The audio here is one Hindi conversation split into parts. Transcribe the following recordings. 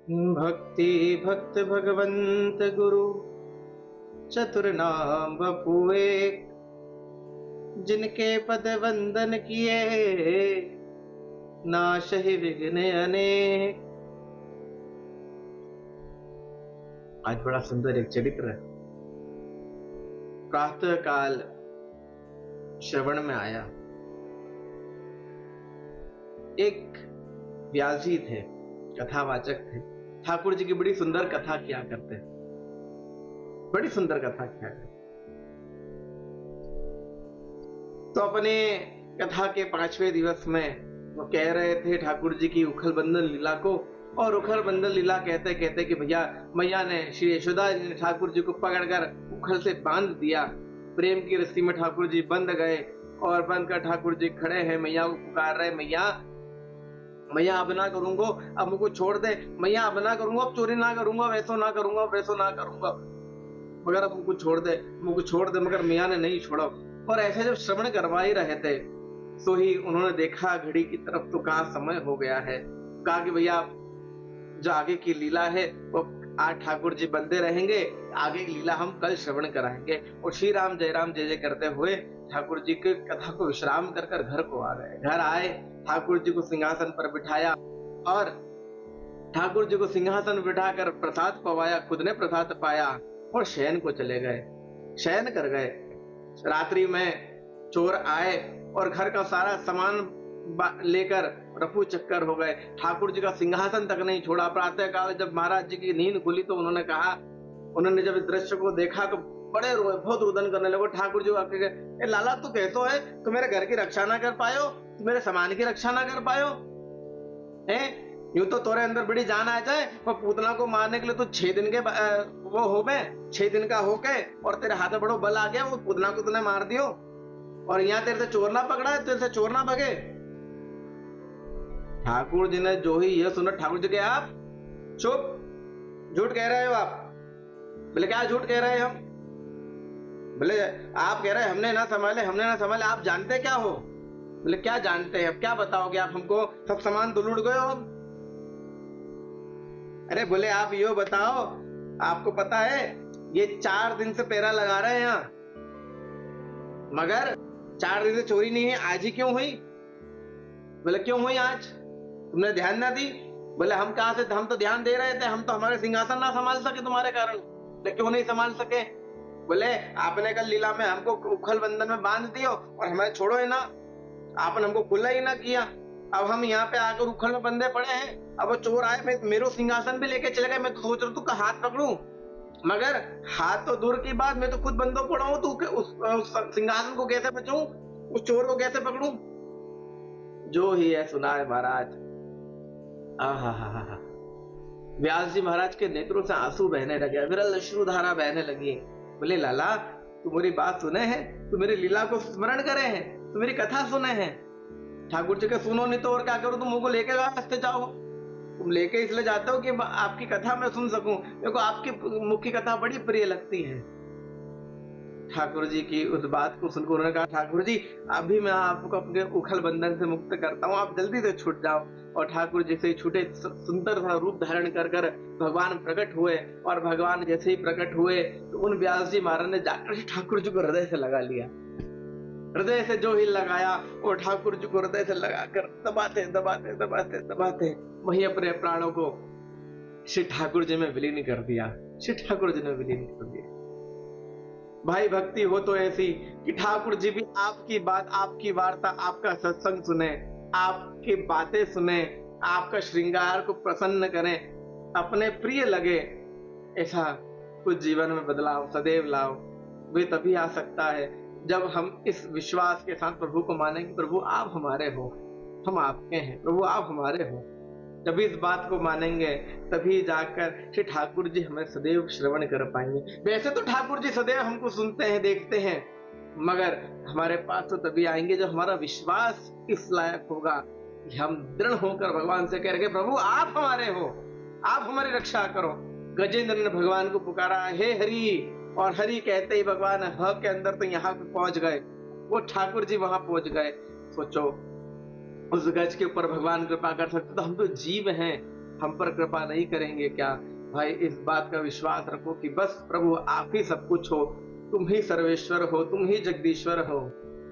भक्ति भक्त भगवंत गुरु चतुर नाम बपुए, जिनके पद वंदन किए नाशहि विघ्न अनेक। आज बड़ा सुंदर एक चरित्र प्रातः काल श्रवण में आया। एक व्यास जी थे, कथावाचक थे, ठाकुर जी की बड़ी सुंदर कथा किया करते, बड़ी सुंदर कथा किया करते। तो अपने कथा के 5वें दिवस में वो कह रहे थे ठाकुर जी की उखल बंधन लीला को, और उखल बंधन लीला कहते कहते कि भैया मैया ने श्री यशोदा जी ने ठाकुर जी को पकड़कर उखल से बांध दिया। प्रेम की रस्सी में ठाकुर जी बंध गए और बंध कर ठाकुर जी खड़े हैं, मैया को पुकार रहे, मैया मैया अब ना करूंगा, अब मुझको छोड़ दे, मैया अब ना करूंगा, अब चोरी ना करूंगा, वैसो ना करूंगा, वैसो ना करूंगा, मगर अब मुझको छोड़ दे, मुझको छोड़ दे। मगर मैया ने नहीं छोड़ा। और ऐसे जब श्रवण करवा ही रहे थे तो ही उन्होंने देखा घड़ी की तरफ, तो कहा समय हो गया है। कहा कि भैया जो आगे की लीला है वो आज ठाकुर जी बंदे रहेंगे, आगे की लीला हम कल श्रवण कराएंगे। और श्री राम जय जय करते हुए ठाकुर जी की कथा को विश्राम कर कर घर को आ गए। घर आए, ठाकुर जी को सिंहासन पर बिठाया और ठाकुर जी को सिंहासन बिठाकर प्रसाद पवाया, खुद ने प्रसाद पाया और शयन को चले गए, शयन कर गए। रात्रि में चोर आए और घर का सारा सामान लेकर रफू चक्कर हो गए। ठाकुर जी का सिंहासन तक नहीं छोड़ा। प्रातः काल जब महाराज जी की नींद खुली तो उन्होंने कहा, उन्होंने जब इस दृश्य को देखा तो बड़े रोए, बहुत रुदन करने लगे। ठाकुर जी आके कहे, ए लाला तू कैसो है, तू मेरे घर की रक्षा ना कर पायो, तू मेरे सामान की रक्षा ना कर पायो है। यूं तो तोरे अंदर बड़ी जान आ जाए और पूतना को मारने के लिए तो 6 दिन के वो हो गए, 6 दिन का हो गए और तेरे हाथ में बड़ो बल आ गया, वो पूतना को तूने मार दियो और यहाँ तेरे से चोर ना पकड़ा है, तेरे से चोर ना भगे। ठाकुर जी ने जो ही यह सुना, ठाकुर जी के आप चुप, झूठ कह रहे हो आप। बोले क्या झूठ कह रहे हैं हम? बोले आप कह रहे हैं हमने ना संभाले, हमने ना संभाले, आप जानते क्या हो? बोले क्या जानते हैं, अब क्या बताओगे आप हमको, सब सामान तो लूट गए हो। अरे बोले आप यो बताओ, आपको पता है ये 4 दिन से पेरा लगा रहे हैं यहाँ, मगर 4 दिन से चोरी नहीं है, आज ही क्यों हुई? बोले क्यों हुई आज, तुमने ध्यान ना दी? बोले हम कहां से, हम तो ध्यान दे रहे थे, हम तो हमारे सिंहासन ना संभाल सके तुम्हारे कारण। बोले क्यों नहीं संभाल सके? बोले आपने कल लीला में हमको उखल बंधन में बांध दियो और हमें छोड़ो ही ना, आपने हमको खुला ही ना किया। अब हम यहाँ पे आकर उखल में बंधे पड़े हैं। अब वो चोर आए, मेरे सिंहासन भी लेके चले गए। मैं तो सोच रहा हूँ हाथ पकड़ू, मगर हाथ तो दूर की बात, मैं तो खुद बंदो पड़ा हूं, तो उस सिंहासन को कैसे बचाऊं, उस चोर को कैसे पकड़ूं? जो ही है सुना है महाराज। आहा, व्यास जी महाराज के नेत्रों से आंसू बहने लगे, विरल अश्रुधारा बहने लगी। बोले लाला तू मेरी बात सुने हैं, तू मेरी लीला को स्मरण करे हैं, तू मेरी कथा सुने हैं। ठाकुर जी के सुनो नहीं तो और क्या करो, तुम मुझको लेके रास्ते जाओ। तुम लेके इसलिए जाते हो कि आपकी कथा मैं सुन सकूं, मेरे को आपकी मुख की कथा बड़ी प्रिय लगती है। ठाकुर जी की उस बात को सुनकर उन्होंने कहा, ठाकुर जी अभी मैं आपको अपने उखल बंधन से मुक्त करता हूँ, आप जल्दी से छूट जाओ। और ठाकुर जी से छूटे, सुंदर सा रूप धारण कर कर भगवान प्रकट हुए। और भगवान जैसे ही प्रकट हुए तो उन व्यास जी महाराज ने जाकर ठाकुर जी को हृदय से लगा लिया। हृदय से जो ही लगाया और ठाकुर जी को हृदय से लगाकर दबाते दबाते दबाते दबाते वही अपने प्राणों को श्री ठाकुर जी में विलीन कर दिया, श्री ठाकुर जी ने विलीन कर दिया। भाई भक्ति हो तो ऐसी कि ठाकुर जी भी आपकी बात, आपकी वार्ता, आपका सत्संग सुने, आपकी बातें सुने, आपका श्रृंगार को प्रसन्न करें, अपने प्रिय लगे। ऐसा कुछ जीवन में बदलाव सदैव लाओ। वे तभी आ सकता है जब हम इस विश्वास के साथ प्रभु को मानेंगे, प्रभु आप हमारे हो, हम आपके हैं, प्रभु आप हमारे हो। जब इस बात को मानेंगे तभी जाकर श्री ठाकुर जी हमें सदैव श्रवण कर पाएंगे। वैसे तो ठाकुर जी सदैव हमको सुनते हैं, देखते हैं, मगर हमारे पास तो तभी आएंगे जब हमारा विश्वास इस लायक होगा कि हम दृढ़ होकर भगवान से कह रहे प्रभु आप हमारे हो, आप हमारी रक्षा करो। गजेंद्र ने भगवान को पुकारा, हे हरि, और हरि कहते ही भगवान ह के अंदर तो यहाँ पहुंच गए, वो ठाकुर जी वहां पहुंच गए। सोचो उस गज के ऊपर भगवान कृपा कर सकते, तो हम तो जीव हैं, हम पर कृपा नहीं करेंगे क्या? भाई इस बात का विश्वास रखो कि बस प्रभु आप ही सब कुछ हो, तुम ही सर्वेश्वर हो, तुम ही जगदीश्वर हो।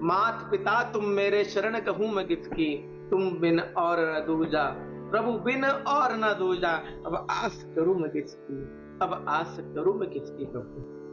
मात पिता तुम मेरे शरण कहूँ मैं किसकी, तुम बिन और न दूजा, प्रभु बिन और न दूजा। अब आस करूं मैं किसकी, अब आस करूं मैं किसकी प्रभु।